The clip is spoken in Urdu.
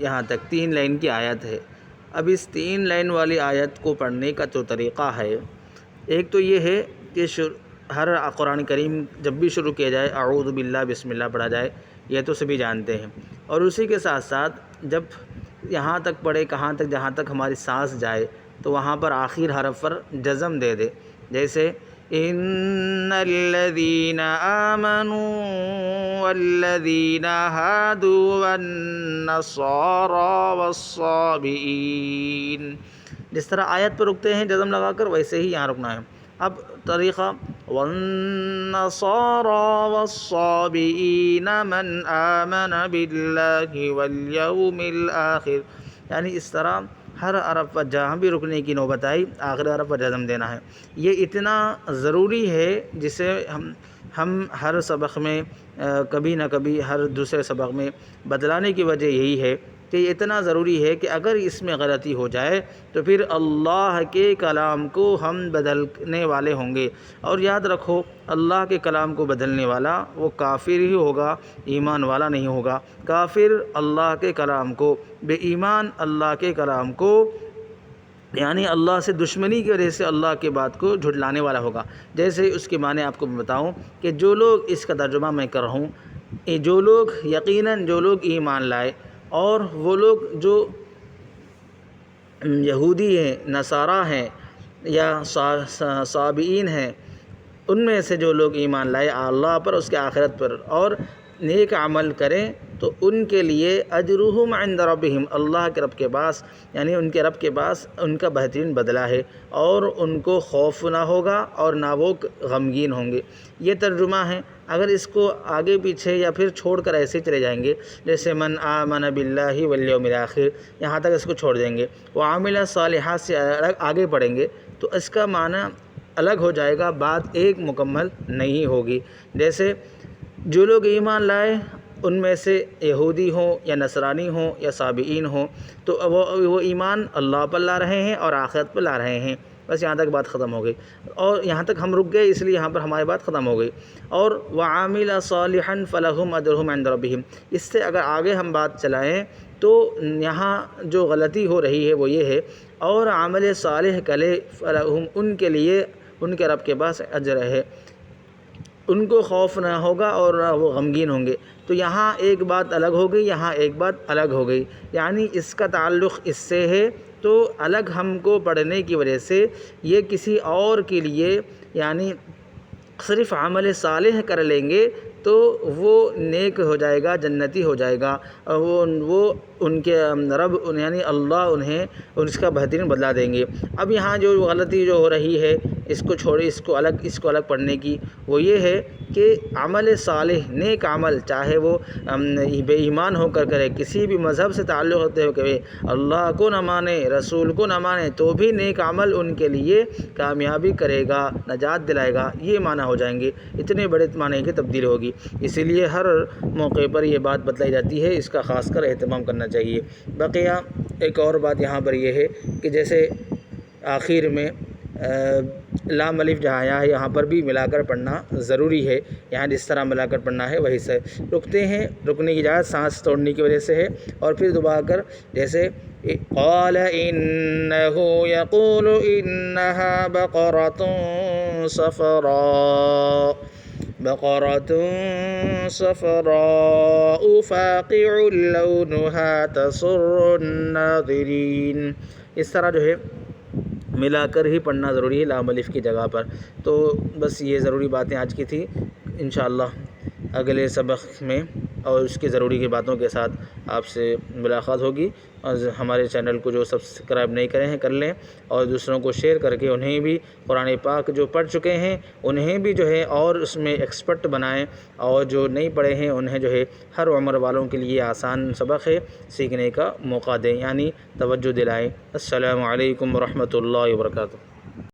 یہاں تک 3 لائن کی آیت ہے۔ اب اس 3 لائن والی آیت کو پڑھنے کا جو طریقہ ہے، ایک تو یہ ہے کہ ہر قرآن کریم جب بھی شروع کیا جائے اعوذ باللہ بسم اللہ پڑھا جائے، یہ تو سبھی جانتے ہیں، اور اسی کے ساتھ ساتھ جب یہاں تک پڑھے کہاں تک، جہاں تک ہماری سانس جائے تو وہاں پر آخر حرف پر جزم دے دے، جیسے ان الذین آمنوا والذین ہادوا والنصارى والصابئین، جس طرح آیت پر رکتے ہیں جزم لگا کر، ویسے ہی یہاں رکنا ہے۔ اب طریقہ والنصارى والصابئین من آمن باللہ والیوم الآخر، یعنی اس طرح ہر حرف پر جہاں بھی رکنے کی نوبت آئی آخر حرف پر جزم دینا ہے۔ یہ اتنا ضروری ہے جسے ہم ہر سبق میں کبھی نہ کبھی ہر دوسرے سبق میں بدلانے کی وجہ یہی ہے کہ یہ اتنا ضروری ہے کہ اگر اس میں غلطی ہو جائے تو پھر اللہ کے کلام کو ہم بدلنے والے ہوں گے، اور یاد رکھو اللہ کے کلام کو بدلنے والا وہ کافر ہی ہوگا، ایمان والا نہیں ہوگا۔ کافر اللہ کے کلام کو، بے ایمان اللہ کے کلام کو، یعنی اللہ سے دشمنی کی وجہ سے اللہ کے بات کو جھٹلانے والا ہوگا۔ جیسے اس کے معنی آپ کو بتاؤں کہ جو لوگ، اس کا ترجمہ میں کر رہا ہوں، جو لوگ یقیناً جو لوگ ایمان لائے اور وہ لوگ جو یہودی ہیں، نصارہ ہیں یا صابئین ہیں، ان میں سے جو لوگ ایمان لائے اللہ پر، اس کے آخرت پر، اور نیک عمل کریں تو ان کے لیے اجرہم عند ربہم، اللہ کے رب کے پاس، یعنی ان کے رب کے پاس ان کا بہترین بدلہ ہے، اور ان کو خوف نہ ہوگا اور نہ وہ غمگین ہوں گے۔ یہ ترجمہ ہے۔ اگر اس کو آگے پیچھے یا پھر چھوڑ کر ایسے چلے جائیں گے، جیسے من آمن باللہ والیوم الآخر، یہاں تک اس کو چھوڑ دیں گے، وعمل صالحات سے آگے پڑھیں گے تو اس کا معنی الگ ہو جائے گا، بات ایک مکمل نہیں ہوگی۔ جیسے جو لوگ ایمان لائے ان میں سے یہودی ہوں یا نصرانی ہوں یا صابئین ہوں تو وہ ایمان اللہ پر لا رہے ہیں اور آخرت پر لا رہے ہیں، بس یہاں تک بات ختم ہو گئی، اور یہاں تک ہم رک گئے اس لیے یہاں پر ہماری بات ختم ہو گئی۔ اور وعامل صالحا فلہم اجرہم عند ربہم، اس سے اگر آگے ہم بات چلائیں تو یہاں جو غلطی ہو رہی ہے وہ یہ ہے، اور عمل صالح کرے فلہم، ان کے لیے ان کے رب کے پاس اجر ہے، ان کو خوف نہ ہوگا اور وہ غمگین ہوں گے۔ تو یہاں ایک بات الگ ہو گئی، یہاں ایک بات الگ ہو گئی، یعنی اس کا تعلق اس سے ہے تو الگ ہم کو پڑھنے کی وجہ سے یہ کسی اور کے لیے، یعنی صرف عمل صالح کر لیں گے تو وہ نیک ہو جائے گا، جنتی ہو جائے گا، اور وہ ان کے رب یعنی اللہ انہیں اس کا بہترین بدلہ دیں گے۔ اب یہاں جو غلطی جو ہو رہی ہے اس کو چھوڑے، اس کو الگ پڑھنے کی، وہ یہ ہے کہ عمل صالح، نیک عمل، چاہے وہ بے ایمان ہو کر کرے، کسی بھی مذہب سے تعلق ہوتے ہوئے کہ اللہ کو نہ مانے، رسول کو نہ مانے، تو بھی نیک عمل ان کے لیے کامیابی کرے گا، نجات دلائے گا، یہ معنی ہو جائیں گے، اتنے بڑے معنی کی تبدیل ہوگی۔ اسی لیے ہر موقع پر یہ بات بتلائی جاتی ہے، اس کا خاص کر اہتمام کرنا چاہیے۔ بقیہ ایک اور بات یہاں پر یہ ہے کہ جیسے آخر میں لام الف جہاں آیا ہے یہاں پر بھی ملا کر پڑھنا ضروری ہے، یہاں جس طرح ملا کر پڑھنا ہے وہی سے رکتے ہیں، رکنے کی اجازت سانس توڑنے کی وجہ سے ہے، اور پھر دوبارہ کر جیسے قال انہ یقول انہا بقرۃ صفراء فاقع لونها تسر الناظرین، اس طرح جو ہے ملا کر ہی پڑھنا ضروری ہے لام الف کی جگہ پر۔ تو بس یہ ضروری باتیں آج کی تھی، انشاءاللہ اگلے سبق میں اور اس کی ضروری کی باتوں کے ساتھ آپ سے ملاقات ہوگی، اور ہمارے چینل کو جو سبسکرائب نہیں کرے ہیں کر لیں، اور دوسروں کو شیئر کر کے انہیں بھی قرآن پاک جو پڑھ چکے ہیں انہیں بھی جو ہے اور اس میں ایکسپرٹ بنائیں، اور جو نہیں پڑھے ہیں انہیں جو ہے ہر عمر والوں کے لیے آسان سبق ہے، سیکھنے کا موقع دیں، یعنی توجہ دلائیں۔ السلام علیکم ورحمۃ اللہ وبرکاتہ۔